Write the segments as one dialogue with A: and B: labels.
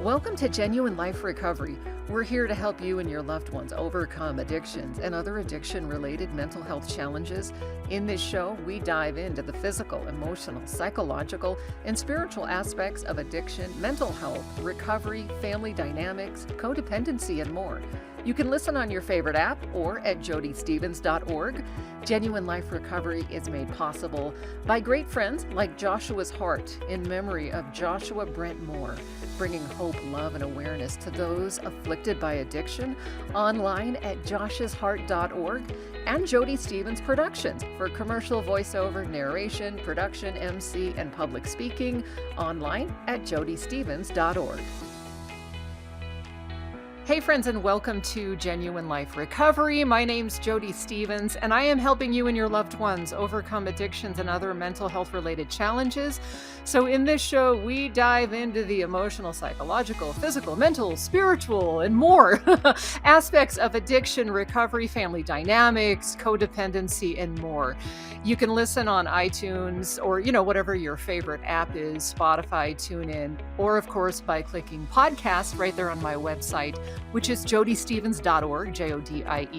A: Welcome to Genuine Life Recovery. We're here to help you and your loved ones overcome addictions and other addiction-related mental health challenges. In this show, we dive into the physical, emotional, psychological, and spiritual aspects of addiction, mental health, recovery, family dynamics, codependency, and more. You can listen on your favorite app or at jodystevens.org. Genuine Life Recovery is made possible by great friends like Joshua's Heart in memory of Joshua Brent Moore, bringing hope, love, and awareness to those afflicted by addiction, online at joshsheart.org, and Jody Stevens Productions for commercial voiceover, narration, production, MC, and public speaking, online at jodystevens.org. Hey friends, and welcome to Genuine Life Recovery. My name's Jody Stevens, and I am helping you and your loved ones overcome addictions and other mental health related challenges. So in this show, we dive into the emotional, psychological, physical, mental, spiritual, and more aspects of addiction, recovery, family dynamics, codependency, and more. You can listen on iTunes or, whatever your favorite app is, Spotify, TuneIn, or of course by clicking podcast right there on my website, which is jodystevens.org, jodystevens,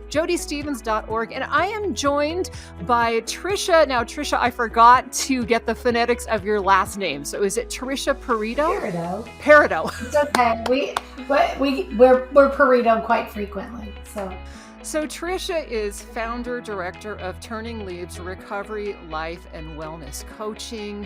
A: jodystevens.org. And I am joined by Tricia. Now, Tricia, I forgot to get the phonetics of your last name. So is it Tricia Parido? Parido.
B: It's okay. We're Parido quite frequently.
A: So Tricia is founder, director of Turning Leaves Recovery, Life, and Wellness Coaching.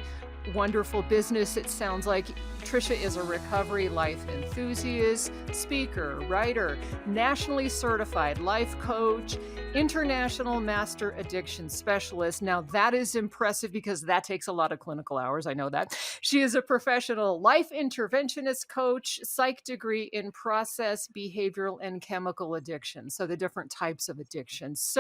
A: Wonderful business, it sounds like. Tricia is a recovery life enthusiast, speaker, writer, nationally certified life coach, international master addiction specialist. Now that is impressive because that takes a lot of clinical hours. I know that. She is a professional life interventionist coach, psych degree in process, behavioral, and chemical addiction. So the different types of addictions.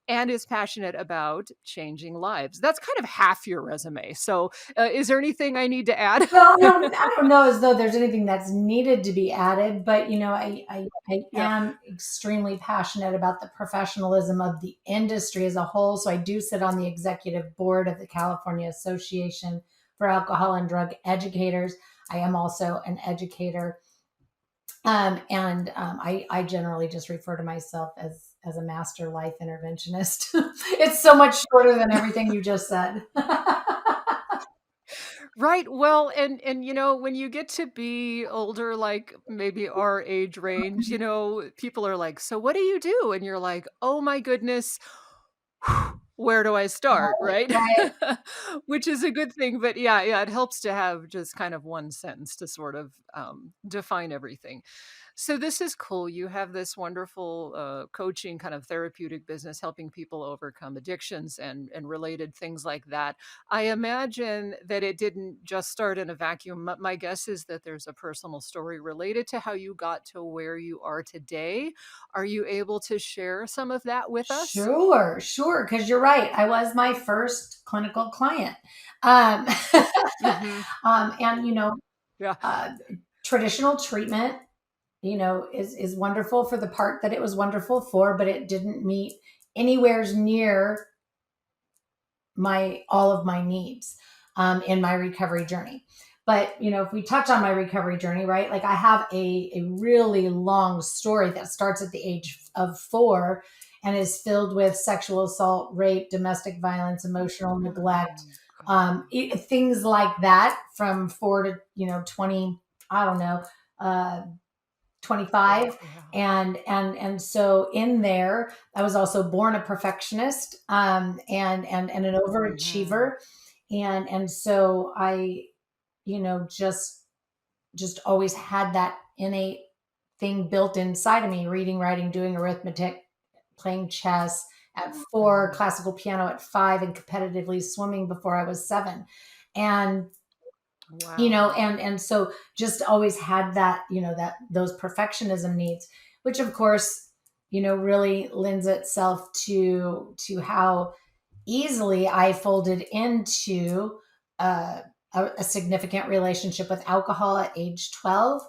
A: And is passionate about changing lives. That's kind of half your resume. So is there anything I need to add?
B: Well, no, I don't know as though there's anything that's needed to be added, but I am extremely passionate about the professionalism of the industry as a whole. So I do sit on the executive board of the California Association for Alcohol and Drug Educators. I am also an educator. I generally just refer to myself as a master life interventionist. It's so much shorter than everything you just said.
A: Right. Well, and when you get to be older, like maybe our age range, people are like, so what do you do? And you're like, oh my goodness, where do I start? Right.
B: Right.
A: Which is a good thing. But yeah, it helps to have just kind of one sentence to sort of define everything. So this is cool. You have this wonderful coaching kind of therapeutic business helping people overcome addictions and related things like that. I imagine that it didn't just start in a vacuum. My guess is that there's a personal story related to how you got to where you are today. Are you able to share some of that with us?
B: Sure. Because you're right. I was my first clinical client. Traditional treatment, is wonderful for the part that it was wonderful for, but it didn't meet anywhere near all of my needs in my recovery journey. But, if we touch on my recovery journey, right, like I have a really long story that starts at the age of 4 and is filled with sexual assault, rape, domestic violence, emotional neglect, things like that from 4 to, 20, I don't know, 25. And so in there, I was also born a perfectionist, and an overachiever. And so I, just always had that innate thing built inside of me: reading, writing, doing arithmetic, playing chess at 4, classical piano at 5, and competitively swimming before I was 7. And
A: wow.
B: And so just always had that, those perfectionism needs, which of course, really lends itself to how easily I folded into a significant relationship with alcohol at age 12,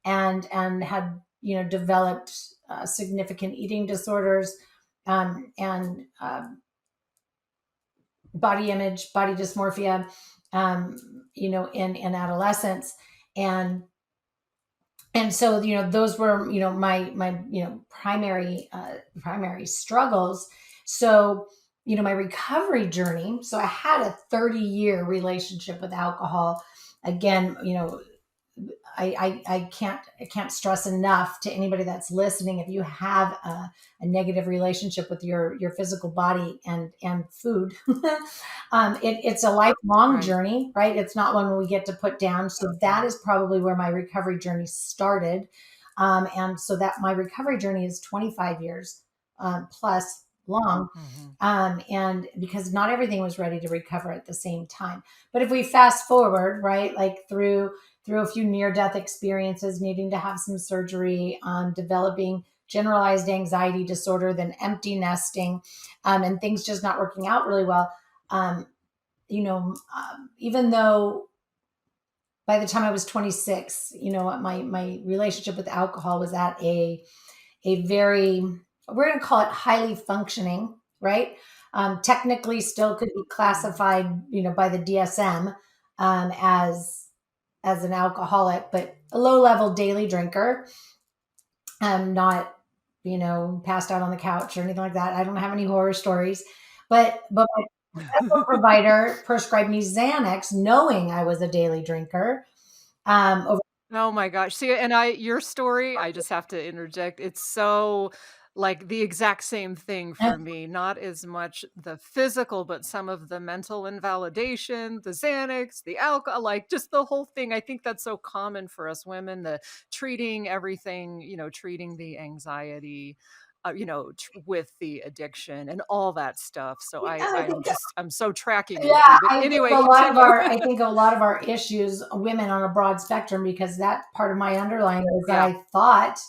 B: and had, developed significant eating disorders, and body image, body dysmorphia, um, in adolescence. And so, those were, my, primary struggles. So, my recovery journey. So I had a 30-year relationship with alcohol. Again, I can't stress enough to anybody that's listening. If you have a negative relationship with your physical body and food, it's a lifelong
A: Right.
B: journey, right? It's not one we get to put down. So that is probably where my recovery journey started, and so that my recovery journey is 25 years plus long,
A: Hmm.
B: and because not everything was ready to recover at the same time. But if we fast forward, right, like through a few near death experiences, needing to have some surgery, developing generalized anxiety disorder, then empty nesting, and things just not working out really well. Um, Even though by the time I was 26, my relationship with alcohol was at a very, we're going to call it highly functioning, right? Technically, still could be
A: Hmm.
B: classified, by the DSM, as an alcoholic, but a low level daily drinker. I'm not, passed out on the couch or anything like that. I don't have any horror stories, but my medical provider prescribed me Xanax, knowing I was a daily drinker. Over
A: Oh my gosh. See, and your story, I just have to interject. It's so like the exact same thing for me. Not as much the physical, but some of the mental invalidation, the Xanax, the alcohol, like just the whole thing. I think that's so common for us women, the treating everything, treating the anxiety, with the addiction and all that stuff. So
B: yeah,
A: I,
B: I
A: I'm
B: think
A: just, I'm so tracking
B: Yeah,
A: with you. But
B: I think
A: anyway,
B: a lot of
A: continue.
B: our I think a lot of our issues, women on a broad spectrum, because that part of my underlying is that
A: Yeah.
B: I thought,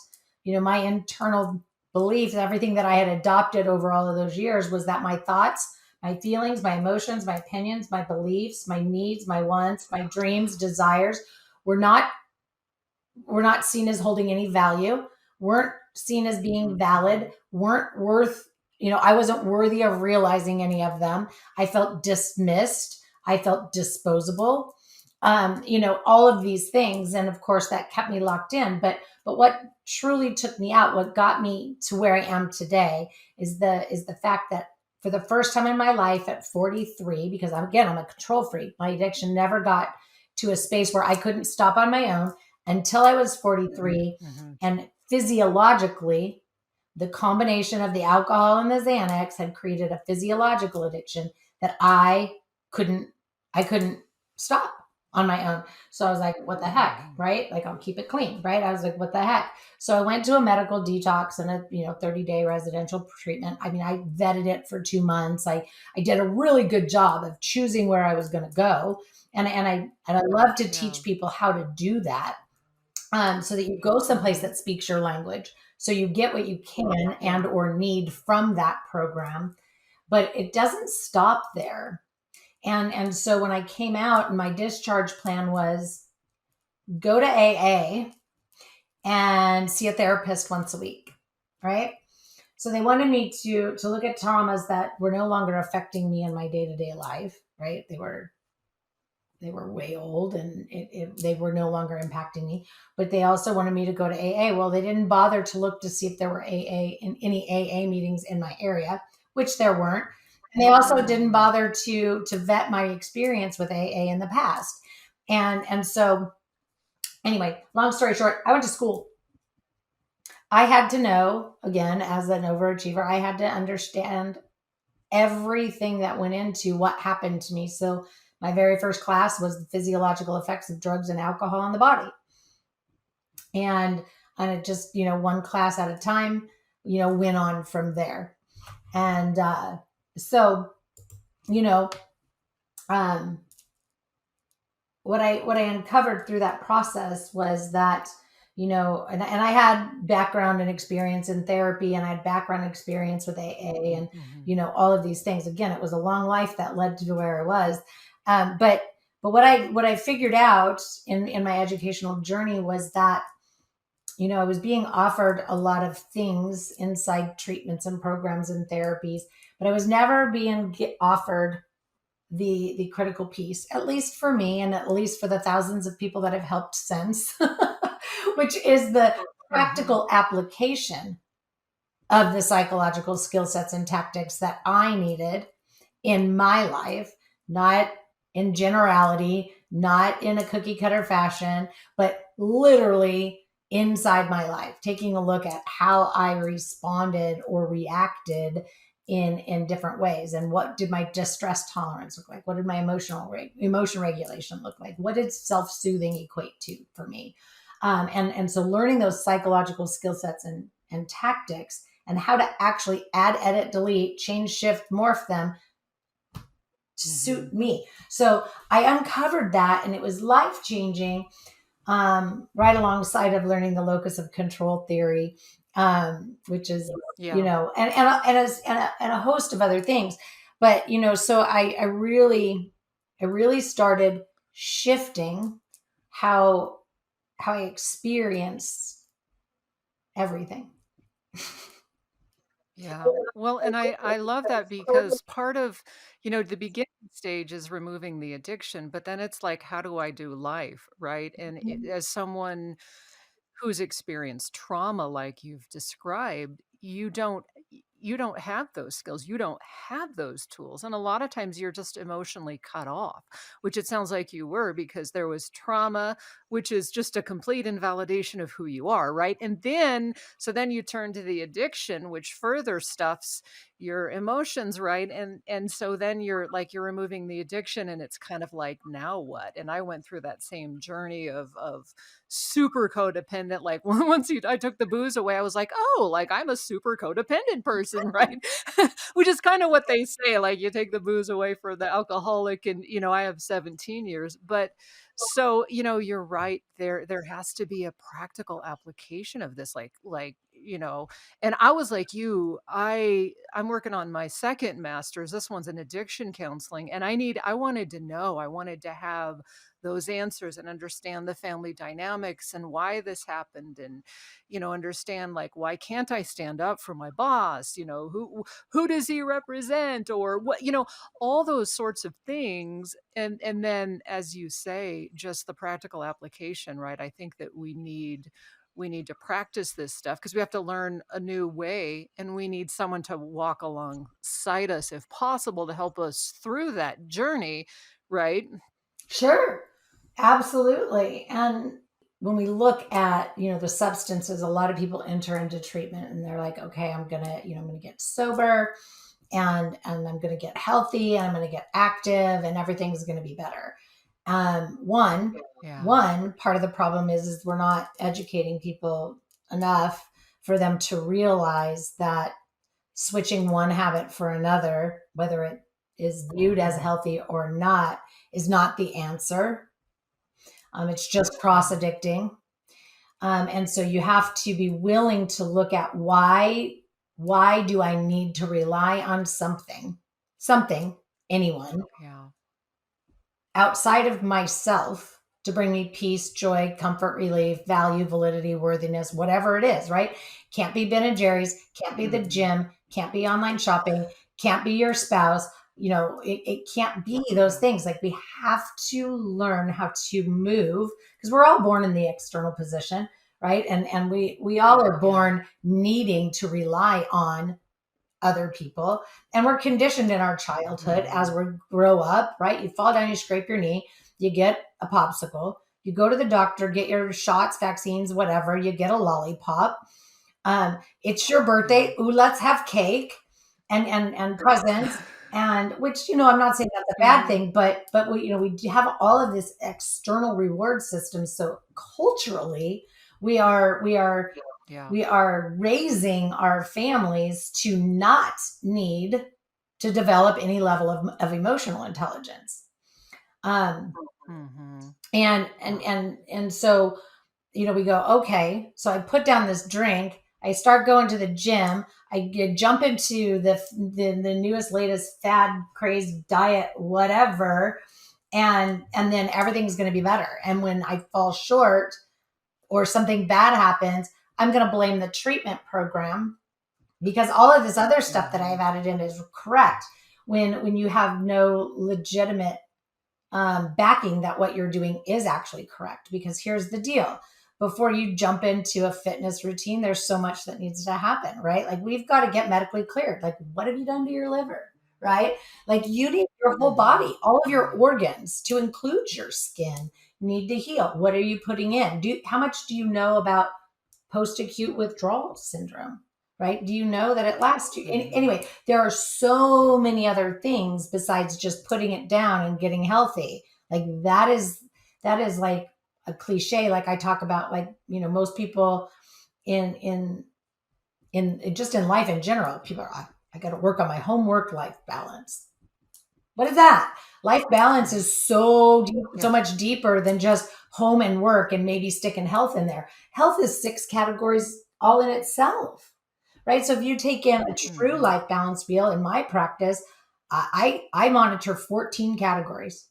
B: my internal belief, everything that I had adopted over all of those years was that my thoughts, my feelings, my emotions, my opinions, my beliefs, my needs, my wants, my dreams, desires were not were not seen as holding any value, weren't seen as being valid, weren't worth, I wasn't worthy of realizing any of them. I felt dismissed. I felt disposable. All of these things. And of course that kept me locked in. But what truly took me out, what got me to where I am today is the fact that for the first time in my life at 43, because I'm a control freak. My addiction never got to a space where I couldn't stop on my own until I was 43.
A: Mhm.
B: And physiologically, the combination of the alcohol and the Xanax had created a physiological addiction that couldn't I couldn't stop on my own. So I was like, what the heck,
A: Mhm.
B: right? Like, I'll keep it clean, right? I was like, what the heck? So I went to a medical detox and a 30-day residential treatment. I mean, I vetted it for 2 months. I did a really good job of choosing where I was going to go, and I love to
A: Yeah.
B: teach people how to do that, so that you go someplace
A: Mhm.
B: that speaks your language, so you get what you can
A: Yeah.
B: and or need from that program. But it doesn't stop there. And so when I came out, and my discharge plan was go to AA and see a therapist once a week, right? So they wanted me to look at traumas that were no longer affecting me in my day-to-day life, right? They were way old, and they were no longer impacting me. But they also wanted me to go to AA. Well, they didn't bother to look to see if there were any AA meetings in my area, which there weren't. And they also didn't
A: Mm.
B: bother to vet my experience with AA in the past. And so anyway, long story short, I went to school. I had to know, again, as an overachiever, I had to understand everything that went into what happened to me. So my very first class was the physiological effects of drugs and alcohol on the body. And it just, one class at a time, went on from there. And so, you know, um, what I uncovered through that process was that, and I had background and experience in therapy, and I had background experience with AA, and
A: Mhm.
B: all of these things. Again, it was a long life that led to where I was. But what I figured out in my educational journey was that, I was being offered a lot of things inside treatments and programs and therapies, but I was never being offered the critical piece, at least for me, and at least for the thousands of people that I've helped since, which is the
A: Hmm.
B: practical application of the psychological skill sets and tactics that I needed in my life, not in generality, not in a cookie cutter fashion, but literally inside my life, taking a look at how I responded or reacted in different ways, and what did my distress tolerance look like, what did my emotion regulation look like, what did self-soothing equate to for me, and so learning those psychological skill sets and tactics, and how to actually add, edit, delete, change, shift, morph them to
A: Hmm.
B: suit me. So I uncovered that, and it was life changing, right alongside of learning the locus of control theory, which is,
A: Yeah.
B: and a host of other things. But, so I really started shifting how, I experience everything.
A: Yeah. Well, and I love that because part of, the beginning stage is removing the addiction, but then it's like, how do I do life, right? And as someone who's experienced trauma like you've described, you don't have those skills. You don't have those tools. And a lot of times you're just emotionally cut off, which it sounds like you were because there was trauma, which is just a complete invalidation of who you are, right? And then so then you turn to the addiction, which further stuffs your emotions, right? And so then you're removing the addiction and it's kind of like, now what? And I went through that same journey of super codependent. Like once I took the booze away, I was like, oh, like I'm a super codependent person, right? Which is kind of what they say. Like you take the booze away for the alcoholic, and I have 17 years, but so you're right. There has to be a practical application of this, and I was like you. I'm working on my second master's. This one's in addiction counseling, and I wanted to know. I wanted to have those answers and understand the family dynamics and why this happened, and understand, like, why can't I stand up for my boss, who does he represent, or what, all those sorts of things. And then, as you say, just the practical application, right? I think that we need to practice this stuff because we have to learn a new way, and we need someone to walk alongside us if possible to help us through that journey, right?
B: Sure, absolutely. And when we look at, the substances, a lot of people enter into treatment and they're like, okay, I'm gonna get sober, and I'm gonna get healthy, and I'm gonna get active, and everything's gonna be better. One
A: Yeah.
B: one part of the problem is we're not educating people enough for them to realize that switching one habit for another, whether it is viewed as
A: Hmm.
B: healthy or not, is not the answer. It's just cross
A: Yeah.
B: addicting. And so you have to be willing to look at why do I need to rely on something, anyone
A: Yeah.
B: outside of myself to bring me peace, joy, comfort, relief, value, validity, worthiness, whatever it is, right? Can't be Ben and Jerry's, can't be the
A: Hmm.
B: gym, can't be online shopping, can't be your spouse. It can't be those
A: Yeah.
B: things. Like, we have to learn how to move, because we're all born in the external position, right? And we all are
A: Yeah.
B: born needing to rely on other people, and we're conditioned in our childhood as
A: Hmm.
B: we grow up, right? You fall down, you scrape your knee, you get a popsicle, you go to the doctor, get your shots, vaccines, whatever, you get a lollipop. It's your
A: Yeah.
B: birthday, ooh, let's have cake and presents, and which, I'm not saying that's a bad
A: Hmm.
B: thing, but we have all of this external reward system. So culturally, we are we are
A: Yeah.
B: we are raising our families to not need to develop any level of emotional intelligence. Um,
A: Hmm. Yeah.
B: and so, we go, okay, so I put down this drink, I start going to the gym, jump into the newest, latest fad, craze, diet, whatever, and then everything's going to be better. And when I fall short or something bad happens, I'm going to blame the treatment program, because all of this other stuff that I've
A: Hmm.
B: added in is correct. when you have no legitimate backing that what you're doing is actually correct. Because here's the deal: before you jump into a fitness routine, there's so much that needs to happen, right? Like, we've got to get medically cleared. Like, what have you done to your liver, right? Like, you need your whole body, all of your organs, to include your skin, need to heal. What are you putting in? How much do you know about post-acute withdrawal syndrome, right? Do you know that it lasts you? Anyway, there are so many other things besides just putting it down and getting healthy. Like, that is like a cliche. Like, I talk about, like, most people in just in life in general, people are, I got to work on my homework life balance. What is that? Life balance is so deep, so much deeper than just home and work and maybe sticking health in there. Health is 6 categories all in itself, right? So if you take in a true life balance wheel in my practice, I monitor 14 categories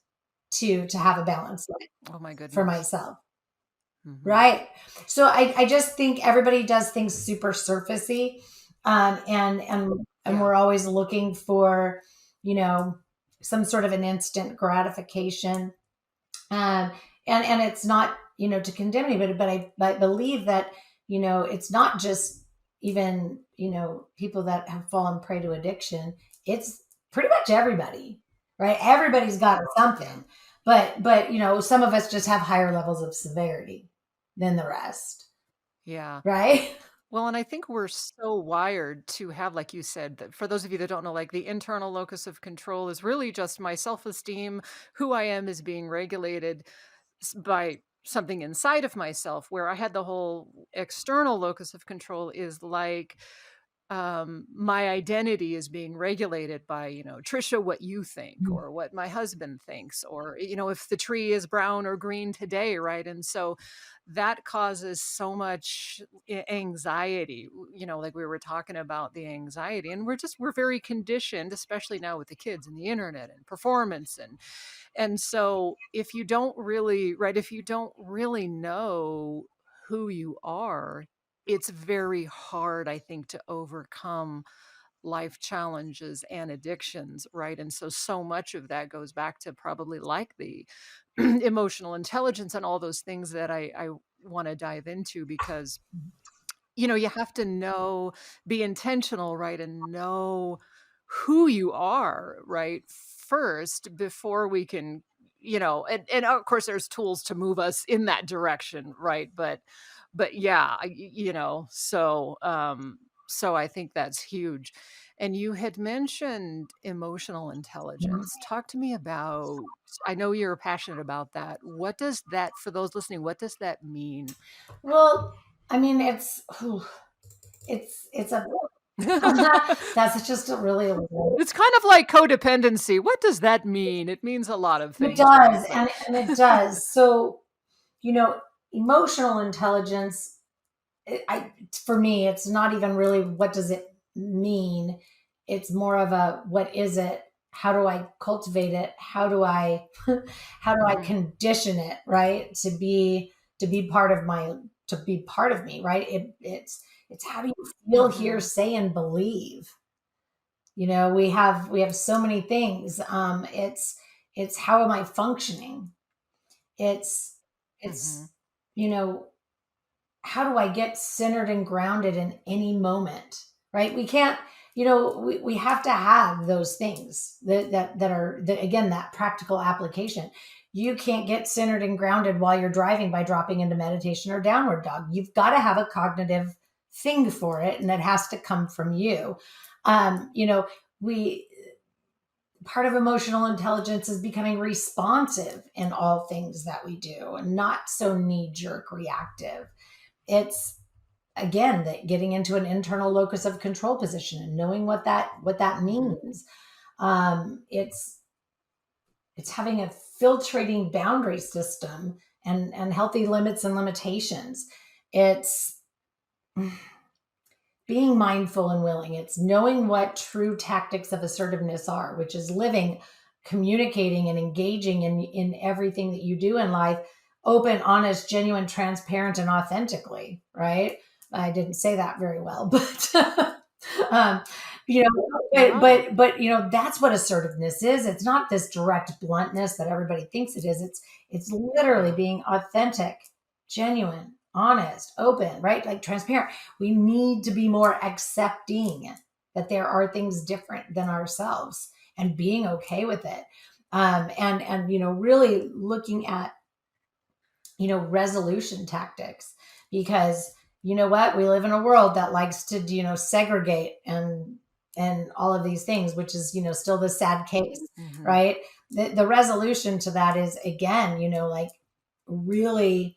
B: to have a balanced life.
A: Oh my goodness.
B: For myself. Right. So I just think everybody does things super surfacey. And we're always looking for, some sort of an instant gratification. And it's not, to condemn anybody, but I believe that, it's not just even, people that have fallen prey to addiction. It's pretty much everybody, right? Everybody's got something, but, some of us just have higher levels of severity than the rest.
A: Yeah.
B: Right.
A: Well, and I think we're so wired to have, like you said, that for those of you that don't know, like, the internal locus of control is really just my self-esteem. Who I am is being regulated by something inside of myself, where I had the whole external locus of control is like, my identity is being regulated by, Tricia, what you think, or what my husband thinks, or, if the tree is brown or green today, right? And so that causes so much anxiety, like we were talking about the anxiety, and we're very conditioned, especially now with the kids and the internet and performance. And so if you don't really, right, if you don't really know who you are, it's very hard, I think, to overcome life challenges and addictions, right? And so much of that goes back to probably like the emotional intelligence and all those things that I want to dive into, because, you have to know, be intentional, right? And know who you are, right? First, before we can, and of course there's tools to move us in that direction, right? But yeah, so I think that's huge. And you had mentioned emotional intelligence. Talk to me about, I know you're passionate about that. What does that, for those listening, what does that mean?
B: Well, I mean, it's a that's just a really.
A: It's kind of like codependency. What does that mean? It means a lot of
B: It
A: things, right?
B: does, and it does. So, emotional intelligence, for me, it's not even really what does it mean. It's more of a what is it? How do I cultivate it? How do I condition it, right? To be part of me, right? It's how do you feel, hear, say, and believe? We have so many things. It's how am I functioning? It's you know how do I get centered and grounded in any moment, right? We can't, we have to have those things that are, that again, that practical application. You can't get centered and grounded while you're driving by dropping into meditation or downward dog. You've got to have a cognitive thing for it, and it has to come from you. We Part of emotional intelligence is becoming responsive in all things that we do and not so knee jerk reactive. It's again that getting into an internal locus of control position and knowing what that means. It's having a filtrating boundary system and healthy limits and limitations. It's being mindful and willing. It's knowing what true tactics of assertiveness are, which is living, communicating, and engaging in everything that you do in life, open, honest, genuine, transparent, and authentically, right? I didn't say that very well, but you know,
A: Wow.
B: but you know, that's what assertiveness is. It's not this direct bluntness that everybody thinks it is. It's literally
A: Yeah.
B: being authentic, genuine, honest, open, right? Like transparent. We need to be more accepting that there are things different than ourselves and being okay with it. And you know, really looking at, you know, resolution tactics, because you know what, we live in a world that likes to, you know, segregate and all of these things, which is, you know, still the sad case,
A: Hmm.
B: right? The resolution to that is, again, you know, like really,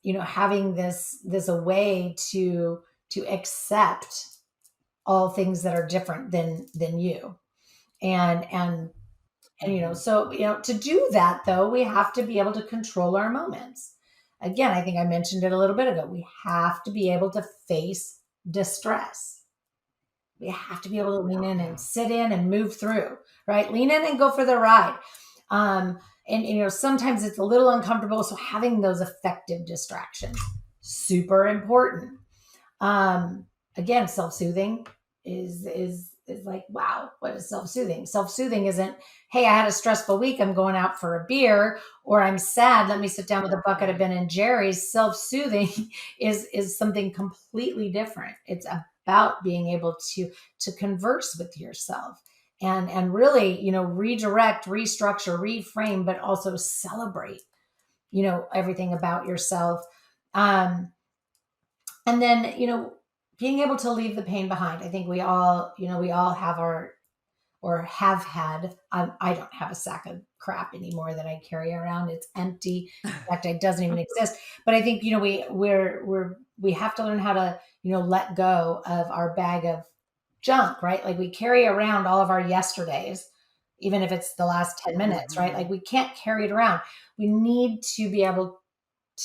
B: you know, having this a way to accept all things that are different than you. And you know,
A: Hmm.
B: so you know, to do that though, we have to be able to control our moments. Again, I think I mentioned it a little bit ago, we have to be able to face distress. We have to be able to lean in and
A: Yeah.
B: sit in and move through, right? Lean in and go for the ride. And you know, sometimes it's a little uncomfortable, so having those effective distractions, super important. um Again, self-soothing is like, wow, what is self-soothing? Self-soothing isn't, hey, I had a stressful week, I'm going out for a beer, or I'm sad, let me sit down with a bucket of
A: Right.
B: Ben and Jerry's. Self-soothing is something completely different. It's about being able to converse with yourself and really, you know, redirect, restructure, reframe, but also celebrate, you know, everything about yourself. Um and then, you know, being able to leave the pain behind. I think we all, you know, we all have our, or have had, I don't have a sack of crap anymore that I carry around. It's empty. In fact, it doesn't even exist. But I think, you know, we have to learn how to, you know, let go of our bag of junk, right? Like we carry around all of our yesterdays, even if it's the last 10 minutes, right?
A: Hmm.
B: Like we can't carry it around. We need to be able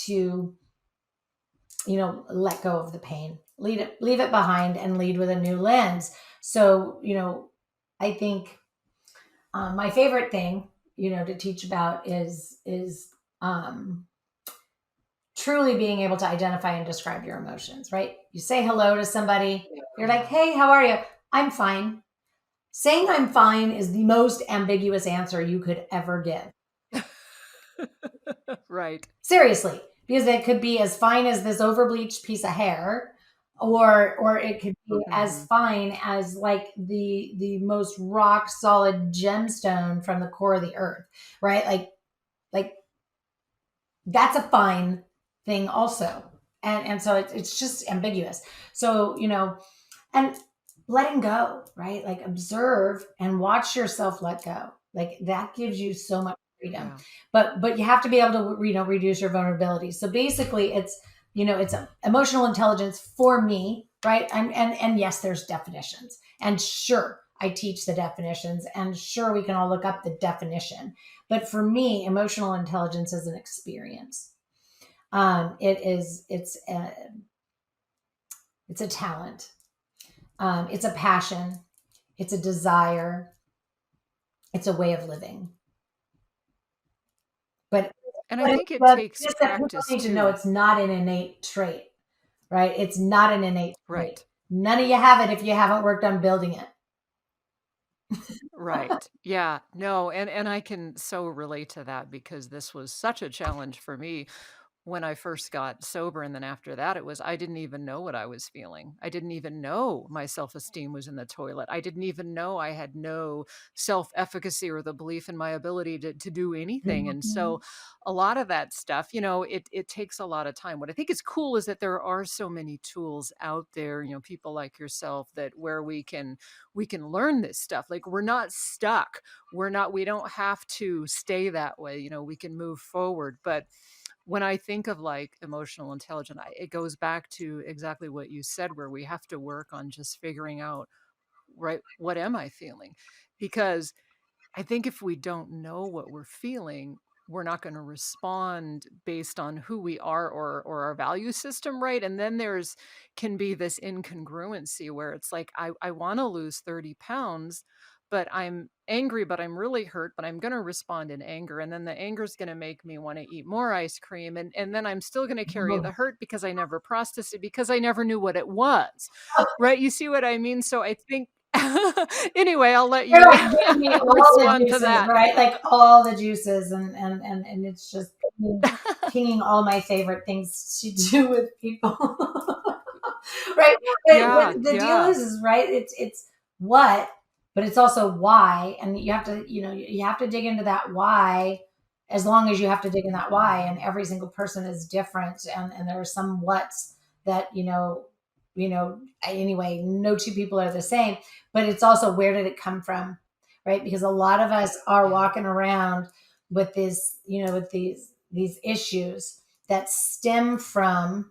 B: to, you know, let go of the pain, leave it behind, and lead with a new lens. So, you know, I think my favorite thing, you know, to teach about is um, truly being able to identify and describe your emotions. Right? You say hello to somebody, you're like,
A: Yeah.
B: "Hey, how are you?" "I'm fine." Saying "I'm fine" is the most ambiguous answer you could ever give.
A: Right.
B: Seriously, because it could be as fine as this overbleached piece of hair, or it could be as
A: Hmm.
B: fine as like the most rock solid gemstone from the core of the earth, right? Like that's a fine thing also. And so it's just ambiguous. So, you know, and letting go, right? Like observe and watch yourself let go. Like that gives you so much freedom.
A: Yeah.
B: But you have to be able to, you know, reduce your vulnerability. So basically it's, you know, it's emotional intelligence for me, right? And yes, there's definitions. And sure, I teach the definitions, and sure, we can all look up the definition. But for me, emotional intelligence is an experience. It's a talent. It's a passion. It's a desire. It's a way of living. But
A: And I
B: but,
A: think it
B: but
A: takes
B: just that people
A: practice
B: need to know
A: too.
B: it's not an innate trait, right? It's not an innate trait.
A: Right.
B: None of you have it if you haven't worked on building it.
A: Right. Yeah. No, and I can so relate to that because this was such a challenge for me when I first got sober, and then after that, it was I didn't even know what I was feeling. I didn't even know my self-esteem was in the toilet. I didn't even know I had no self-efficacy or the belief in my ability to do anything. And
B: Mhm.
A: so a lot of that stuff, you know, it takes a lot of time. What I think is cool is that there are so many tools out there, you know, people like yourself that where we can learn this stuff. Like we're not stuck. We don't have to stay that way. You know, we can move forward. But when I think of like emotional intelligence, it goes back to exactly what you said, where we have to work on just figuring out, right, what am I feeling? Because I think if we don't know what we're feeling, we're not going to respond based on who we are or our value system, right? And then there's can be this incongruency where it's like I want to lose 30 pounds, but I'm angry, but I'm really hurt, but I'm going to respond in anger. And then the anger is going to make me want to eat more ice cream. And then I'm still going to carry the hurt because I never processed it because I never knew what it was. Right? You see what I mean? So I think Anyway, I'll let
B: You're
A: you
B: like, give me all the
A: respond to
B: juices,
A: that.
B: right? Like all the juices, and it's just pinging all my favorite things to do with people. Right.
A: Yeah,
B: But the deal
A: yeah.
B: is right. It's what, but it's also why, and you have to, you have to dig into that why. As long as you have to dig in that why, and every single person is different, and there are some whats that anyway, no two people are the same. But it's also, where did it come from, right? Because a lot of us are
A: Yeah.
B: walking around with this, with these issues that stem from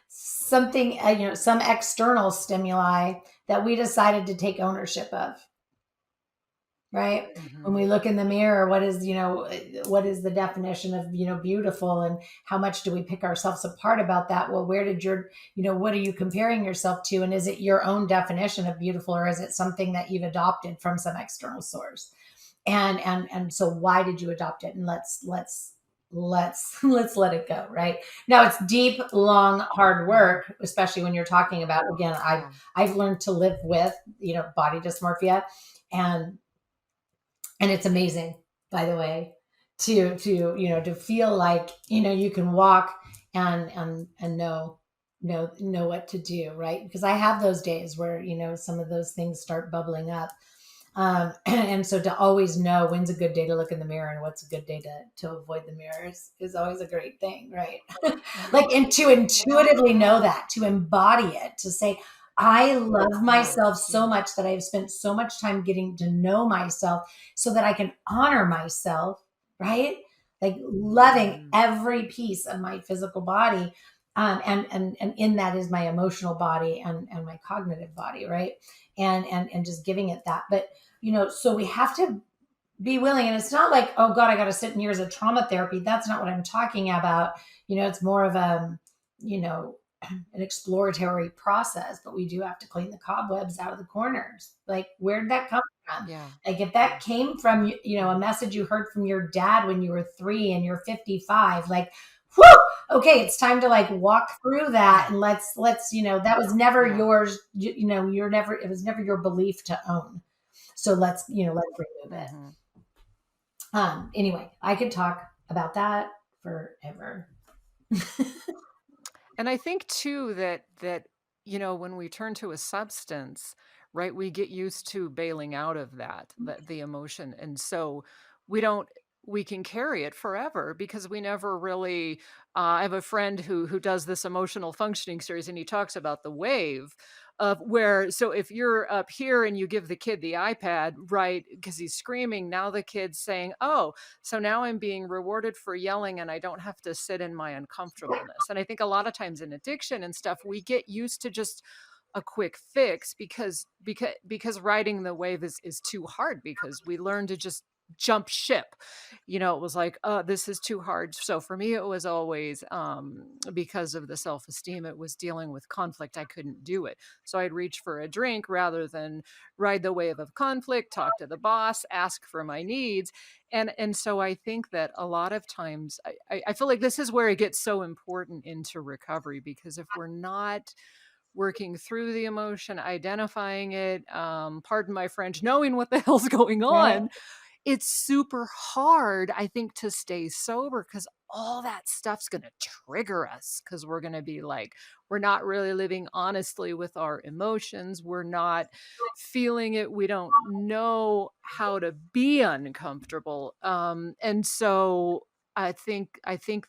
B: something, some external stimuli that we decided to take ownership of, right? When
A: Mhm.
B: we look in the mirror, what is the definition of, beautiful, and how much do we pick ourselves apart about that? Well, where did what are you comparing yourself to? And is it your own definition of beautiful, or is it something that you've adopted from some external source? And so why did you adopt it? And let's let it go. Right now, it's deep, long, hard
A: Mhm.
B: work, especially when you're talking about, again,
A: Yeah.
B: I've learned to live with, body dysmorphia, and it's amazing, by the way, to feel like, you can walk and know what to do, right? Because I have those days where, some of those things start bubbling up. And so to always know when's a good day to look in the mirror and what's a good day to avoid the mirror is always a great thing, right? Like, and to intuitively know that, to embody it, to say, I love
A: Yeah.
B: myself so
A: Yeah.
B: much that I've spent so much time getting to know myself so that I can honor myself, right? Like loving
A: Mhm.
B: every piece of my physical body. And in that is my emotional body and my cognitive body, right? And just giving it that. But so we have to be willing. And it's not like, oh God, I got to sit in years of trauma therapy. That's not what I'm talking about. It's more of you know, an exploratory process, but we do have to clean the cobwebs out of the corners. Like, where did that come from?
A: Yeah.
B: Like, if that
A: Yeah.
B: came from, a
A: Mhm.
B: message you heard from your dad when you were 3 and you're 55, like, whoo, okay, it's time to like walk through that,
A: Yeah.
B: and let's, that was never
A: Yeah.
B: yours. It was never your belief to own. So let's remove it.
A: Mhm.
B: Anyway, I could talk about that forever.
A: And I think too that when we turn to a substance, right, we get used to bailing out of that, the emotion. And so we don't we can carry it forever because we never really I have a friend who does this emotional functioning series, and he talks about the wave of where, so if you're up here and you give the kid the iPad, right, because he's screaming, now the kid's saying, "Oh, so now I'm being rewarded for yelling and I don't have to sit in my uncomfortableness." And I think a lot of times in addiction and stuff, we get used to just a quick fix because riding the wave is too hard, because we learn to just jump ship. It was like, this is too hard. So for me, it was always because of the self-esteem, it was dealing with conflict. I couldn't do it. So I'd reach for a drink rather than ride the wave of conflict, talk to the boss, ask for my needs. And so I think that a lot of times I feel like this is where it gets so important into recovery, because if we're not working through the emotion, identifying it, pardon my French, knowing what the hell's going
B: Right.
A: on, it's super hard, I think, to stay sober, because all that stuff's going to trigger us, because we're going to be like, we're not really living honestly with our emotions. We're not feeling it. We don't know how to be uncomfortable. And so I think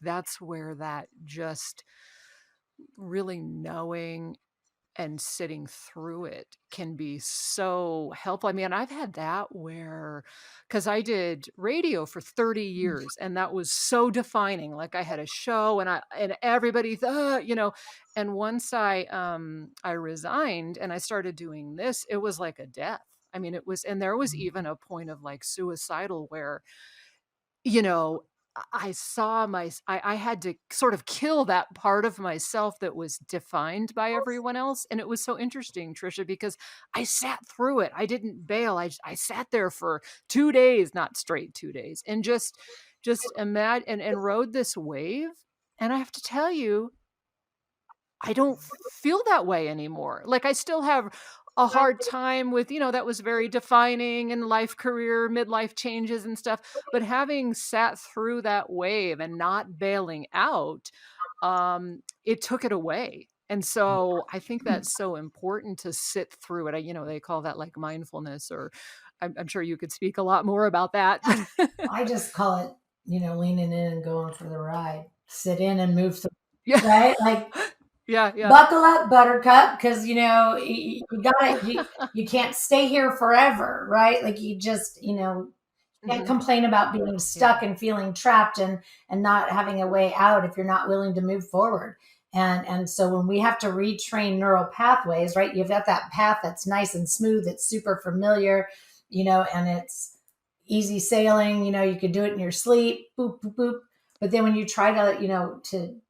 A: that's where that just really knowing and sitting through it can be so helpful. I mean, I've had that where, because I did radio for 30 years and that was so defining. Like, I had a show and everybody thought, and once I resigned and I started doing this, it was like a death. I mean, it was, and there was even a point of like suicidal where, you know, I saw I had to sort of kill that part of myself that was defined by everyone else. And it was so interesting, Trisha, because I sat through it. I didn't bail. I sat there for 2 days, not straight 2 days, and just imagine and rode this wave. And I have to tell you, I don't feel that way anymore. Like, I still have a hard time with, that was very defining in life, career, midlife changes and stuff. But having sat through that wave and not bailing out, it took it away. And so I think that's so important to sit through it. They call that like mindfulness, or I'm sure you could speak a lot more about that. But
B: I just call it, leaning in and going for the ride. Sit in and move through,
A: yeah,
B: right? Like,
A: yeah, yeah.
B: buckle up, Buttercup, because you can't stay here forever, right? Like you just, can't
A: Mhm.
B: complain about being
A: Yeah.
B: stuck and feeling trapped and not having a way out if you're not willing to move forward. And so when we have to retrain neural pathways, right? You've got that path that's nice and smooth, it's super familiar, and it's easy sailing, you could do it in your sleep, boop, boop, boop. But then when you try to,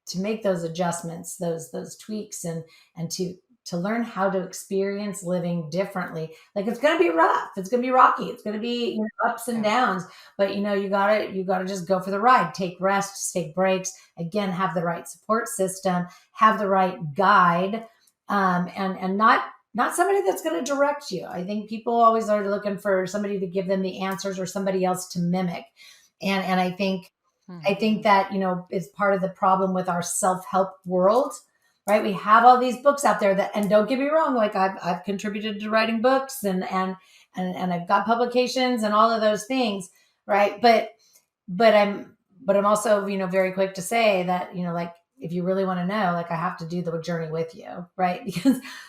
B: to make those adjustments, those tweaks, and to learn how to experience living differently. Like it's going to be rough, it's going to be rocky, it's going to be ups and
A: Yeah.
B: downs, but you gotta just go for the ride. Take rests, take breaks. Again, have the right support system, have the right guide, and not somebody that's going to direct you. I think people always are looking for somebody to give them the answers or somebody else to mimic, and I think
A: Mhm.
B: that, is part of the problem with our self-help world, right? We have all these books out there that, and don't get me wrong, like I've contributed to writing books and I've got publications and all of those things, right? But I'm also, very quick to say that, like, if you really want to know, like, I have to do the journey with you, right?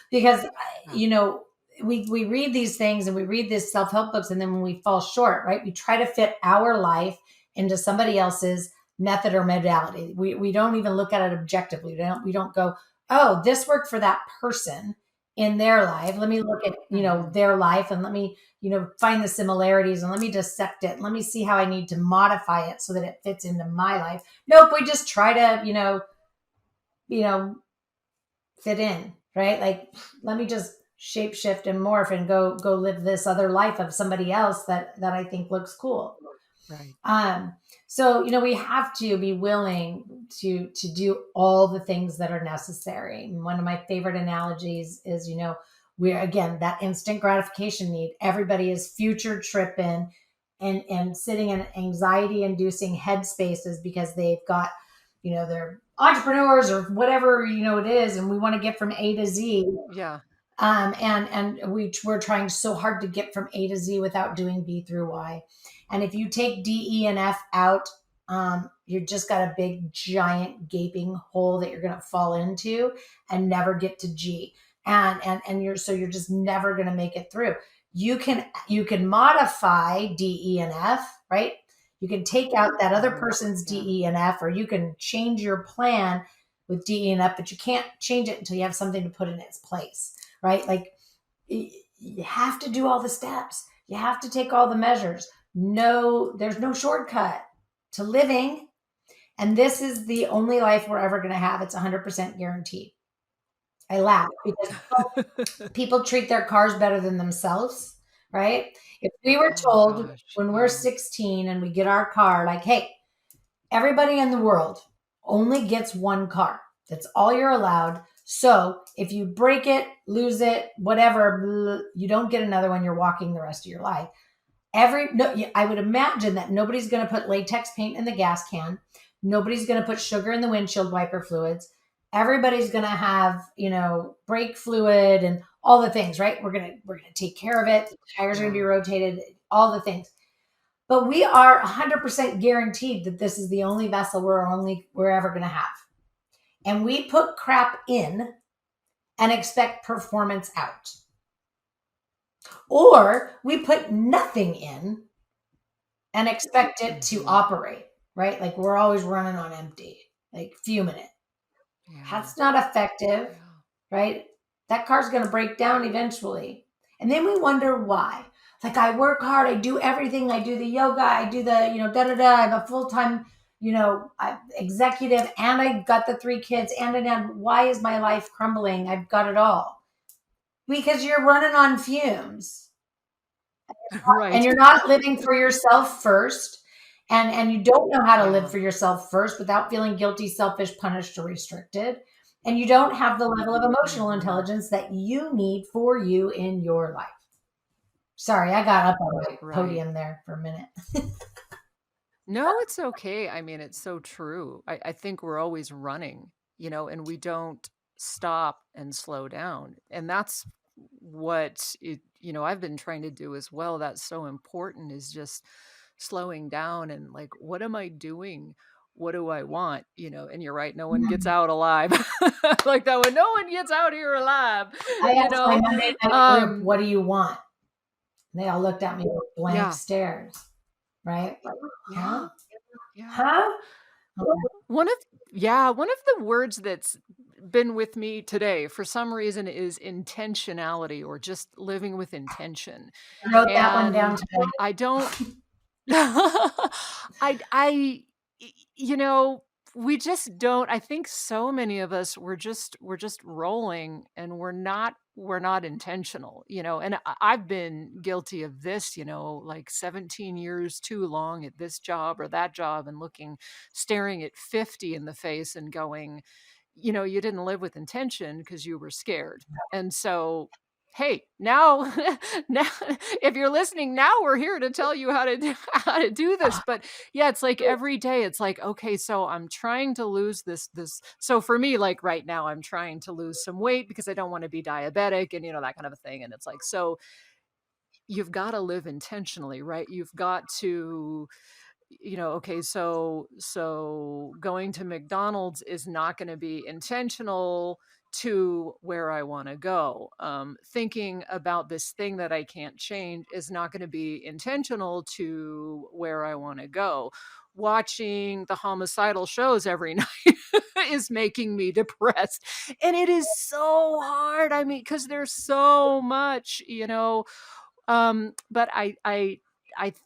B: Because
A: Yeah.
B: you know, we read these things and we read these self-help books, and then when we fall short, right, we try to fit our life into somebody else's method or modality. We don't even look at it objectively. We don't go, oh, this worked for that person in their life. Let me look at,
A: Mhm.
B: their life, and let me, find the similarities, and let me dissect it, and let me see how I need to modify it so that it fits into my life. Nope, we just try to, you know, fit in, right? Like, let me just shape shift and morph and go live this other life of somebody else that I think looks cool.
A: Right.
B: Um, so we have to be willing to do all the things that are necessary. And one of my favorite analogies is, we're, again, that instant gratification need. Everybody is future tripping and sitting in anxiety inducing headspaces because they've got, they're entrepreneurs or whatever, it is, and we want to get from A to Z.
A: Yeah.
B: And we're trying so hard to get from A to Z without doing B through Y. And if you take D, E, and F out, you just got a big, giant, gaping hole that you're going to fall into and never get to G. And you're just never going to make it through. You can modify D, E, and F, right? You can take out that other
A: Mhm.
B: person's D,
A: Yeah.
B: E, and F, or you can change your plan with D, E, and F, but you can't change it until you have something to put in its place, right? Like, you have to do all the steps. You have to take all the measures. No, there's no shortcut to living. And this is the only life we're ever going to have. It's 100% guaranteed. I laugh because people treat their cars better than themselves, right? If we were
A: Oh
B: told
A: gosh.
B: when we're
A: Yeah.
B: 16 and we get our car, like, hey, everybody in the world only gets one car. That's all you're allowed. So if you break it, lose it, whatever, you don't get another one. You're walking the rest of your life. I would imagine that nobody's going to put latex paint in the gas can. Nobody's going to put sugar in the windshield wiper fluids. Everybody's going to have, brake fluid and all the things, right? We're going to take care of it. The tires are going to be
A: Yeah.
B: rotated, all the things. But we are 100% guaranteed that this is the only vessel we're ever going to have. And we put crap in and expect performance out. Or we put nothing in and expect it to
A: Mhm.
B: operate, right? Like we're always running on empty, like fuming it.
A: Yeah.
B: That's not effective,
A: Yeah.
B: right? That car's going to break down eventually. And then we wonder why. Like, I work hard, I do everything, I do the yoga, I do the, da da da. I'm a full time, executive, and I got the 3 kids, and why is my life crumbling? I've got it all because you're running on fumes and
A: Right.
B: you're not living for yourself first. And you don't know how to live
A: Yeah.
B: for yourself first without feeling guilty, selfish, punished, or restricted. and you don't have the level of emotional
A: Hmm.
B: intelligence that you need for you in your life. Sorry, I got up on my
A: Right.
B: podium there for a minute.
A: No, it's okay. I mean, it's so true. I think we're always running, and we don't stop and slow down. And that's what I've been trying to do as well. That's so important, is just slowing down and like, what am I doing? What do I want? And you're right, no one gets out alive. Like that one, no one gets out here alive,
B: I
A: you
B: asked my
A: know?
B: Monday night group,
A: Um,
B: what do you want? And they all looked at me with blank
A: yeah,
B: stares, right? Like, huh?
A: yeah, yeah.
B: Huh?
A: One of Yeah, one of the words that's been with me today for some reason is intentionality, or just living with intention.
B: I wrote that one down
A: And
B: today.
A: I don't I you know, we just don't. I think so many of us, we're just rolling, and we're not intentional, and I've been guilty of this, like 17 years too long at this job or that job, and staring at 50 in the face and going, you didn't live with intention because you were scared. And so, hey, now, now, if you're listening, now we're here to tell you how to do this. But yeah, it's like every day, it's like, okay, so I'm trying to lose this. So for me, like right now, I'm trying to lose some weight because I don't want to be diabetic, and that kind of a thing. And it's like, so you've got to live intentionally, right? You've got to, okay, so going to McDonald's is not going to be intentional to where I want to go. Thinking about this thing that I can't change is not going to be intentional to where I want to go. Watching the homicidal shows every night is making me depressed. And it is so hard. I mean, because there's so much, but I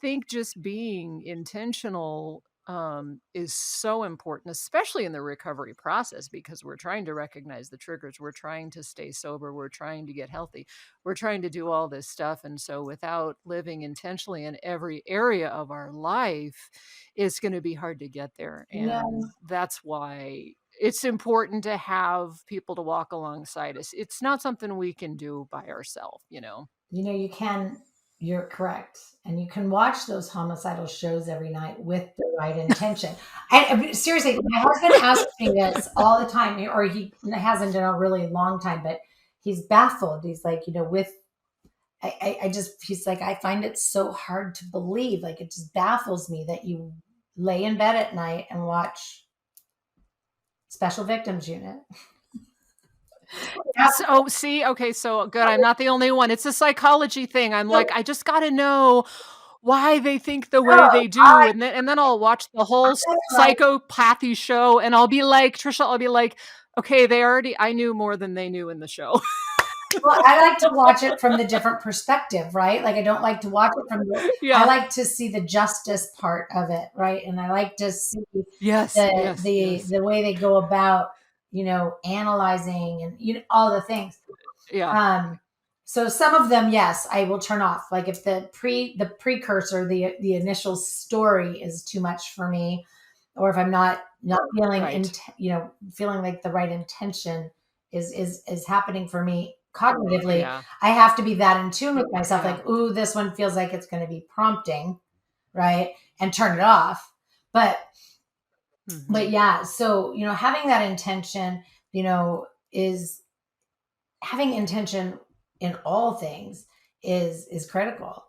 A: think just being intentional is so important, especially in the recovery process, because we're trying to recognize the triggers. We're trying to stay sober. We're trying to get healthy. We're trying to do all this stuff. And so without living intentionally in every area of our life, it's going to be hard to get there.
B: No,
A: And that's why it's important to have people to walk alongside us. It's not something we can do by ourselves.
B: you can, you're correct. And you can watch those homicidal shows every night with the right intention. Seriously, my husband asks me this all the time, or he hasn't in a really long time, but he's baffled. He's like, with I just, he's like, I find it so hard to believe. Like, it just baffles me that you lay in bed at night and watch Special Victims Unit.
A: So, see, okay, so good. I'm not the only one. It's a psychology thing. I'm
B: So,
A: like, I just got to know why they think the way
B: no,
A: they do, and then I'll watch the whole
B: like,
A: psychopathy show, and I'll be like, Trisha, I'll be like, okay, I knew more than they knew in the show.
B: well, I like to watch it from the different perspective, right? Like, I don't like to watch it I
A: Yeah.
B: like to see the justice part of it, right? And I like to see
A: Yes.
B: the
A: Yes.
B: the
A: Yes.
B: the way they go about, analyzing and all the things.
A: Yeah.
B: Um, so some of them, yes, I will turn off. Like if the precursor, the initial story is too much for me, or if I'm not feeling
A: Right.
B: feeling like the right intention is happening for me cognitively,
A: Yeah.
B: I have to be that in tune with myself.
A: Yeah.
B: Like, ooh, this one feels like it's going to be prompting, right? And turn it off. But
A: Hmm.
B: but yeah, so having that intention, is having intention in all things is critical.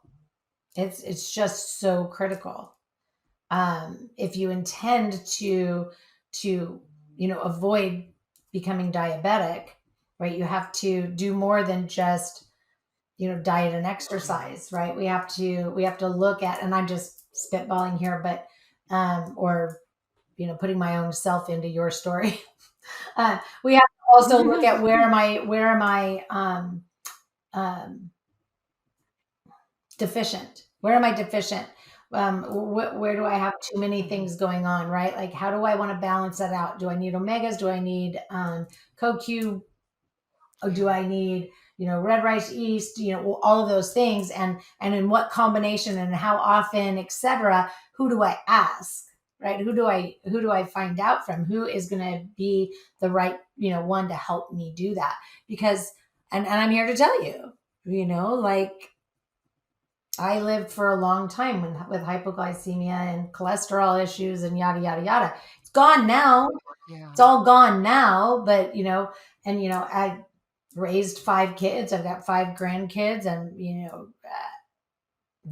B: It's just so critical. If you intend to avoid becoming diabetic, right, you have to do more than just diet and
A: Yeah.
B: exercise, right? We have to look at, and I'm just spitballing here, but or putting my own self into your story. We have to also look at where am I um, deficient? Where am I deficient? Where do I have too many
A: Hmm.
B: things going on? Right? Like, how do I want to balance that out? Do I need omegas? Do I need CoQ? Or do
A: Yeah.
B: I need red rice yeast? All of those things, and in what combination and how often, etc. Who do I ask? right? Who do I find out from? Who is going to be the right, one to help me do that? Because, and I'm here to tell you, like, I lived for a long time with hypoglycemia and cholesterol issues and yada, yada, yada. It's gone now.
A: Yeah.
B: It's all gone now, but, I raised 5 kids. I've got 5 grandkids, and,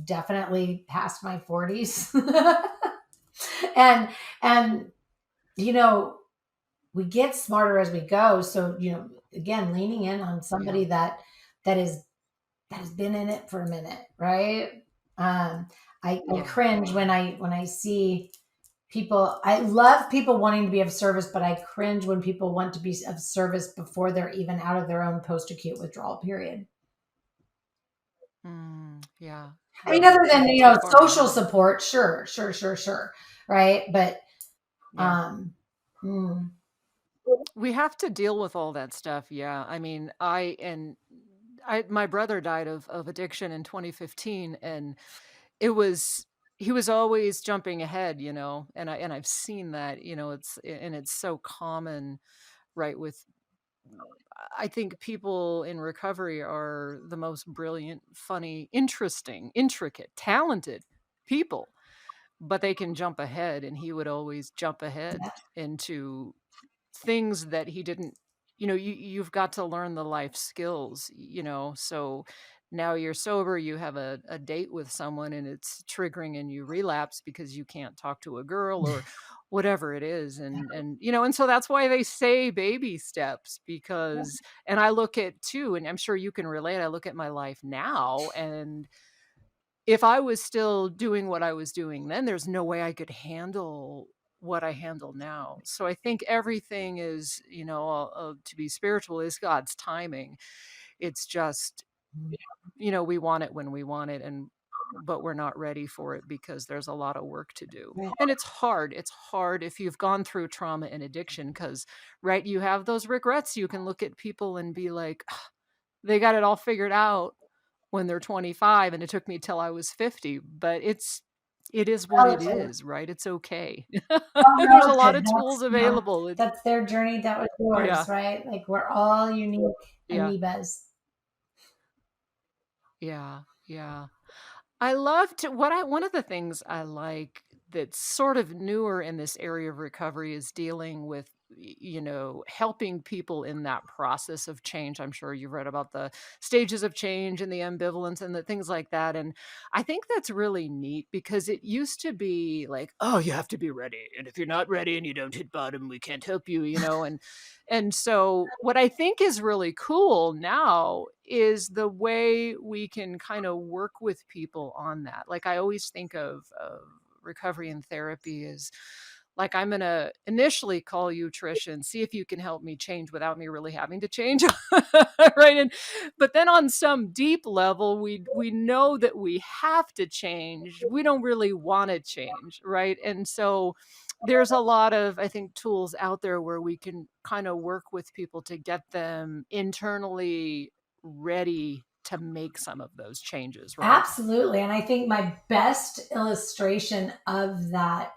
B: definitely past my 40s. and, and, we get smarter as we go. So, again, leaning in on somebody that has been in it for a minute, right? I cringe when I see people. I love people wanting to be of service, but I cringe when people want to be of service before they're even out of their own post-acute withdrawal period.
A: Yeah.
B: I mean, other than,
A: Too far
B: social
A: ahead.
B: support, sure. Right. But,
A: Yeah.
B: mm,
A: We have to deal with all that stuff. Yeah. I mean, my brother died of addiction in 2015, and it was he was always jumping ahead, and I've seen that, it's so common, right? With I think people in recovery are the most brilliant, funny, interesting, intricate, talented people, but they can jump ahead, and he would always jump ahead
B: yeah,
A: into things that he didn't. You've got to learn the life skills, so now you're sober, you have a date with someone, and it's triggering, and you relapse because you can't talk to a girl or whatever it is. And so that's why they say baby steps, because and I look at too, and I'm sure you can relate, I look at my life now, and if I was still doing what I was doing then, there's no way I could handle what I handle now. So I think everything is, to be spiritual is God's timing. It's just, we want it when we want it, but we're not ready for it because there's a lot of work to do.
B: right.
A: And it's hard. It's hard if you've gone through trauma and addiction because, right, you have those regrets. You can look at people and be like, "Ah, they got it all figured out when they're 25, and it took me till I was 50." But it is what it
B: Relative.
A: is, right? It's okay.
B: All
A: There's a lot
B: relative.
A: of tools
B: That's,
A: available.
B: that's their journey. That was yours,
A: Yeah.
B: right? Like, we're all unique
A: Yeah.
B: amoebas.
A: Yeah. Yeah. I loved one of the things I like that's sort of newer in this area of recovery is dealing with, helping people in that process of change. I'm sure you've read about the stages of change and the ambivalence and the things like that. And I think that's really neat because it used to be like, oh, you have to be ready. And if you're not ready and you don't hit bottom, we can't help you, and so what I think is really cool now is the way we can kind of work with people on that. Like I always think of recovery and therapy is like, I'm going to initially call you, Tricia, and see if you can help me change without me really having to change. Right. But then on some deep level, we know that we have to change. We don't really want to change. Right. And so there's a lot of, I think, tools out there where we can kind of work with people to get them internally ready to make some of those changes. Right.
B: Absolutely. And I think my best illustration of that,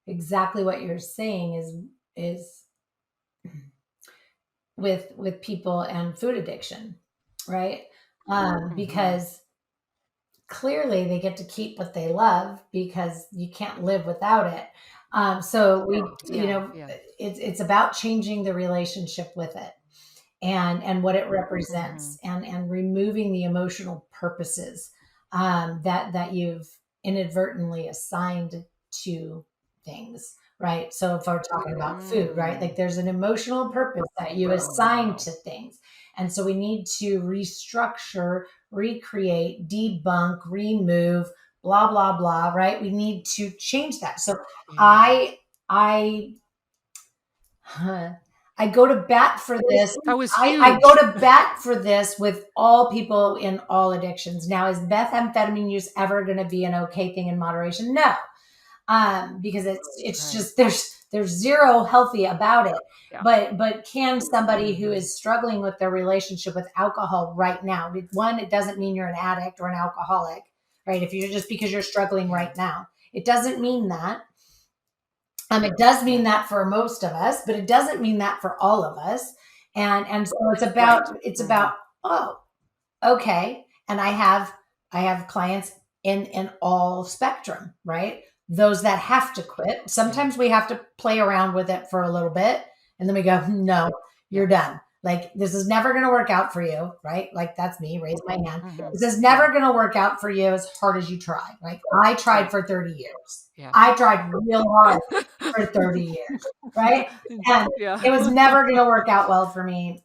B: exactly what you're saying, is with people and food addiction, right? Because clearly they get to keep what they love because you can't live without it. So
A: Yeah. Yeah.
B: it's about changing the relationship with it, and what it
A: Mm-hmm.
B: represents, and removing the emotional purposes, that you've inadvertently assigned to things, right? So if we're talking about food, right, like there's an emotional purpose that you assign to things, and so we need to restructure, recreate, debunk, remove, blah blah blah, right? We need to change that. So
A: Yeah.
B: I Huh. I go to bat for this.
A: That was
B: I go
A: huge.
B: to bat for this with all people in all addictions. Now, is methamphetamine use ever going to be an okay thing in moderation? No, because it's
A: Right.
B: just there's zero healthy about it.
A: Yeah.
B: But can somebody who
A: Mm-hmm.
B: is struggling with their relationship with alcohol right now? One, it doesn't mean you're an addict or an alcoholic, right? If you're just because you're struggling
A: Yeah.
B: right now, it doesn't mean that. It does mean that for most of us, but it doesn't mean that for all of us. And so
A: Right.
B: it's
A: Hmm.
B: about, oh, okay. And I have clients in all spectrum, right? Those that have to quit.
A: Yeah.
B: Sometimes we have to play around with it for a little bit, and then we go, no, you're
A: Yeah.
B: done. Like, this is never going to work out for you, right? Like, that's me, raise my hand.
A: Hmm.
B: This is
A: Yeah.
B: never going to work out for you as hard as you try. Like, I tried
A: Right.
B: for 30 years.
A: Yeah.
B: I tried real hard for 30 years, right? And
A: Yeah.
B: it was never going to work out well for me,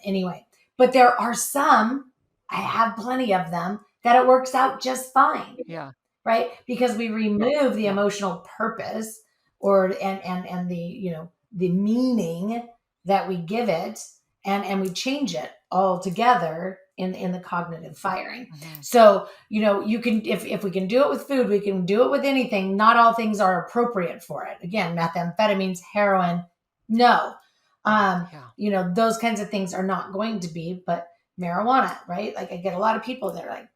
B: anyway. But there are some, I have plenty of them, that it works out just fine,
A: Yeah.
B: right? Because we remove the
A: Yeah.
B: emotional purpose, or and the, the meaning that we give it, and we change it altogether in the cognitive firing.
A: Hmm.
B: So, you can, if we can do it with food, we can do it with anything. Not all things are appropriate for it. Again, methamphetamines, heroin, no.
A: Yeah.
B: Those kinds of things are not going to be, but marijuana, right? Like, I get a lot of people that are like,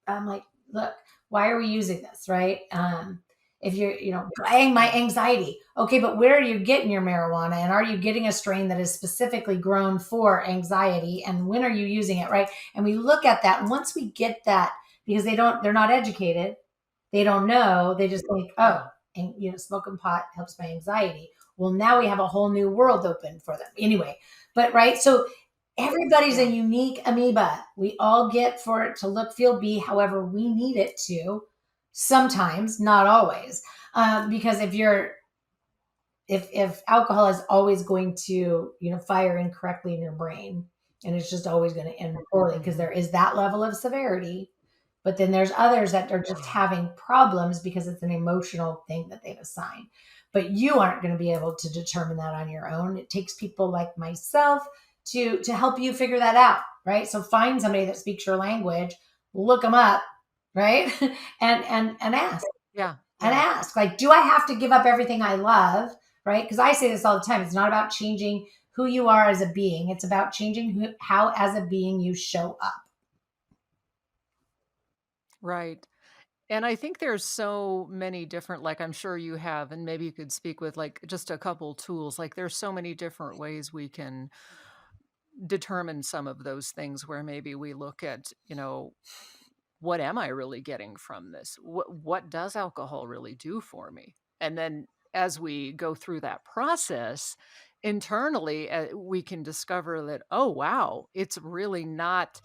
B: I'm like, look, why are we using this, right? If you're, my
A: Yeah.
B: anxiety, okay, but where are you getting your marijuana, and are you getting a strain that is specifically grown for anxiety, and when are you using it, right? And we look at that, and once we get that, because they're not educated, they don't know, they just think, oh,
A: Yeah.
B: and smoking pot helps my anxiety. Well, now we have a whole new world open for them anyway. But right, so everybody's a
A: Yeah.
B: unique amoeba. We all get for it to look, feel, be however we need it to. Sometimes, not always, because if alcohol is always going to fire incorrectly in your brain, and it's just always going to end poorly, because
A: Hmm.
B: there is that level of severity. But then there's others that are just
A: Yeah.
B: having problems because it's an emotional thing that they've assigned. But you aren't going to be able to determine that on your own. It takes people like myself to help you figure that out, right? So find somebody that speaks your language, look them up, right? And ask,
A: Yeah. Yeah.
B: like, do I have to give up everything I love, right? Because I say this all the time. It's not about changing who you are as a being. It's about changing how as a being you show up.
A: Right. And I think there's so many different, like I'm sure you have, and maybe you could speak with like just a couple tools. Like there's so many different ways we can determine some of those things where maybe we look at, what am I really getting from this? What does alcohol really do for me? And then as we go through that process internally, we can discover that, oh, wow, it's really not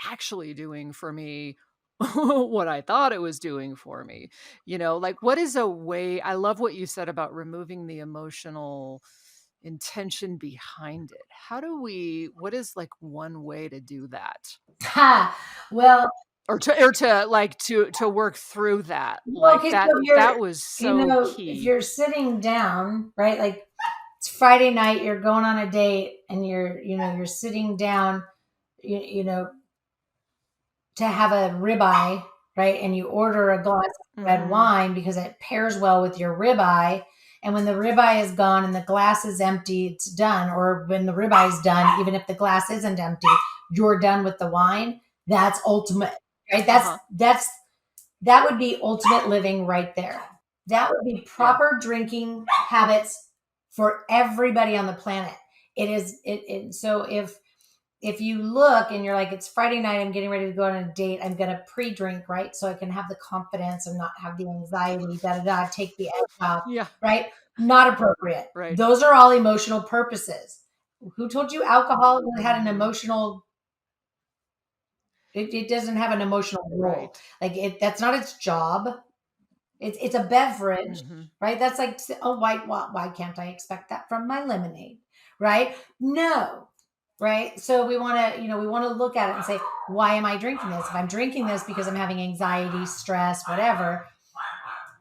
A: actually doing for me what I thought it was doing for me. Like what is a way? I love what you said about removing the emotional intention behind it. What is like one way to do that?
B: Ha! Well,
A: Or to like to work through that,
B: well,
A: like
B: okay,
A: that
B: so
A: that was so
B: if
A: key.
B: you're sitting down, right? Like, it's Friday night, you're going on a date, and you're sitting down, you, you know, to have a ribeye, right? And you order a glass of red
A: Mhm.
B: wine because it pairs well with your ribeye. And when the ribeye is gone and the glass is empty, it's done. Or when the ribeye is done, even if the glass isn't empty, you're done with the wine. That's ultimate, right?
A: Uh-huh.
B: That would be ultimate living right there. That would be
A: Yeah.
B: proper drinking habits for everybody on the planet. It is it so if you look and you're like, it's Friday night, I'm getting ready to go on a date, I'm going to pre-drink, right? So I can have the confidence and not have the anxiety, take the edge off,
A: Yeah.
B: right? Not appropriate.
A: Right.
B: Those are all emotional purposes. Who told you alcohol had an
A: Mhm.
B: emotional, it doesn't have an emotional role.
A: Right.
B: Like, that's not its job. It's a beverage,
A: Mhm.
B: right? That's like, oh, why can't I expect that from my lemonade, right? No, right? So we want to look at it and say, why am I drinking this? If I'm drinking this because I'm having anxiety, stress, whatever,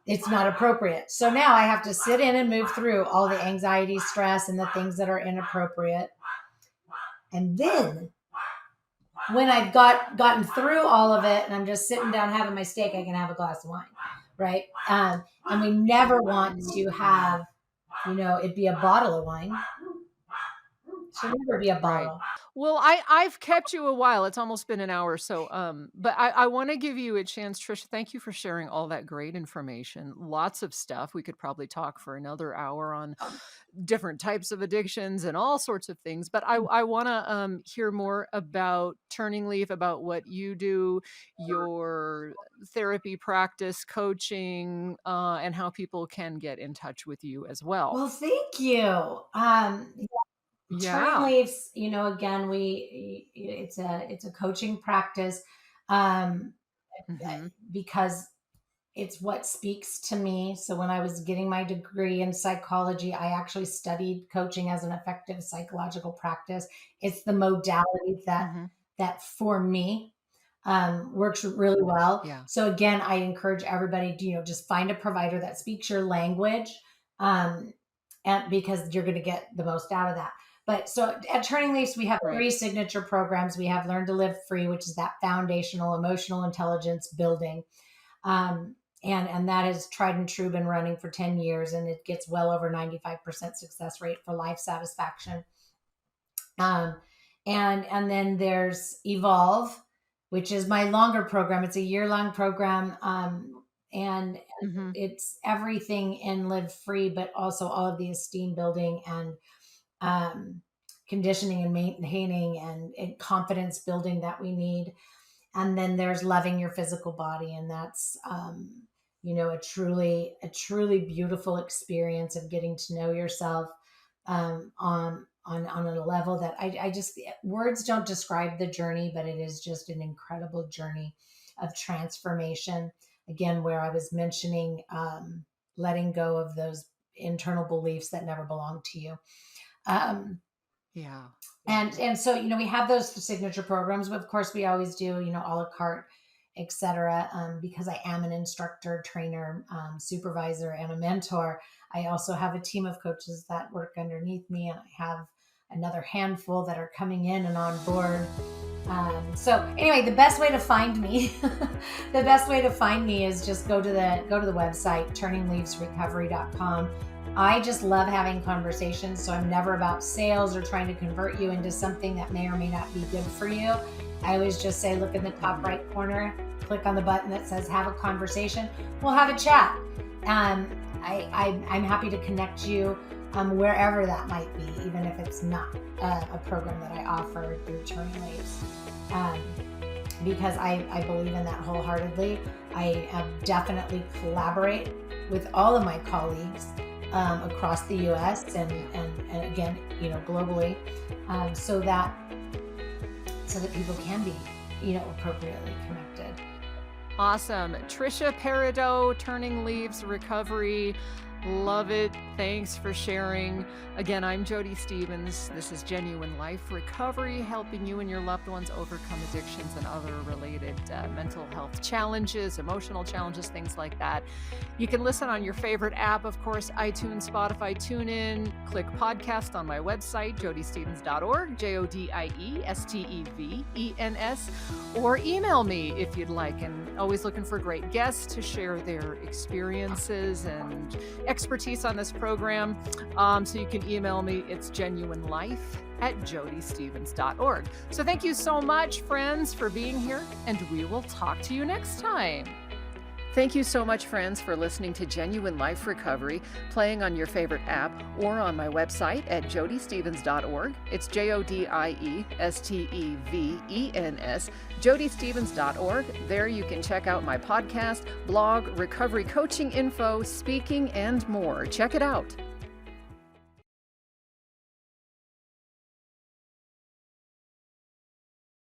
B: it's not appropriate. So now I have to sit in and move through all the anxiety, stress, and the things that are inappropriate. And then when I've gotten through all of it and I'm just sitting down having my steak, I can have a glass of wine, right? And we never want to have, it be a bottle of wine. Should never be a
A: Right.
B: bottle.
A: Well, I've kept you a while. It's almost been an hour, so but I want to give you a chance, Trisha. Thank you for sharing all that great information. Lots of stuff. We could probably talk for another hour on
B: Um,
A: different types of addictions and all sorts of things. But I want to hear more about Turning Leaf, about what you do, your therapy practice, coaching, and how people can get in touch with you as well.
B: well, thank you. Turning
A: Yeah.
B: Leaves, again, it's a coaching practice, um,
A: Hmm.
B: because it's what speaks to me. So when I was getting my degree in psychology, I actually studied coaching as an effective psychological practice. It's the modality
A: Hmm.
B: that for me works really well.
A: Yeah.
B: So again, I encourage everybody to just find a provider that speaks your language, um, and because you're going to get the most out of that. But so at Turning Leaves, we have
A: Right.
B: three signature programs. We have Learn to Live Free, which is that foundational emotional intelligence building. And that has tried and true, been running for 10 years, and it gets well over 95% success rate for life satisfaction. um, and then there's Evolve, which is my longer program. It's a year-long program, and
A: Hmm.
B: it's everything in Live Free, but also all of the esteem building and um, conditioning and maintaining and confidence building that we need. And then there's Loving Your Physical Body, and that's a truly beautiful experience of getting to know yourself, on a level that I just, words don't describe the journey, but it is just an incredible journey of transformation. Again, where I was mentioning, letting go of those internal beliefs that never belong to you. um,
A: Yeah. Yeah.
B: and so we have those signature programs, but of course we always do a la carte, etc. Because I am an instructor, trainer, supervisor, and a mentor. I also have a team of coaches that work underneath me, and I have another handful that are coming in and on board. So anyway, the best way to find me, is just go to the website, turningleavesrecovery.com. I just love having conversations, so I'm never about sales or trying to convert you into something that may or may not be good for you. I always just say, look in the top
A: Hmm.
B: right corner, click on the button that says have a conversation. We'll have a chat. Um, I'm happy to connect you, wherever that might be, even if it's not a program that I offer through Turning Leaves. Um, because I believe in that wholeheartedly. I definitely collaborate with all of my colleagues, across the U.S.
A: Yeah.
B: and again, globally, so that people can be, appropriately connected.
A: Awesome. Tricia Parido, Turning Leaves Recovery. Love it. Thanks for sharing. Again, I'm Jody Stevens. This is Genuine Life Recovery, helping you and your loved ones overcome addictions and other related mental health challenges, emotional challenges, things like that. You can listen on your favorite app, of course, iTunes, Spotify, TuneIn. Click podcast on my website, jodystevens.org, JODIESTEVENS, or email me if you'd like. And always looking for great guests to share their experiences and expertise on this program. So you can email me. It's genuinelife@jodystevens.org. So thank you so much, friends, for being here, and we will talk to you next time. Thank you so much, friends, for listening to Genuine Life Recovery, playing on your favorite app or on my website at jodystevens.org. It's JODIESTEVENS, jodystevens.org. There you can check out my podcast, blog, recovery coaching info, speaking, and more. Check it out.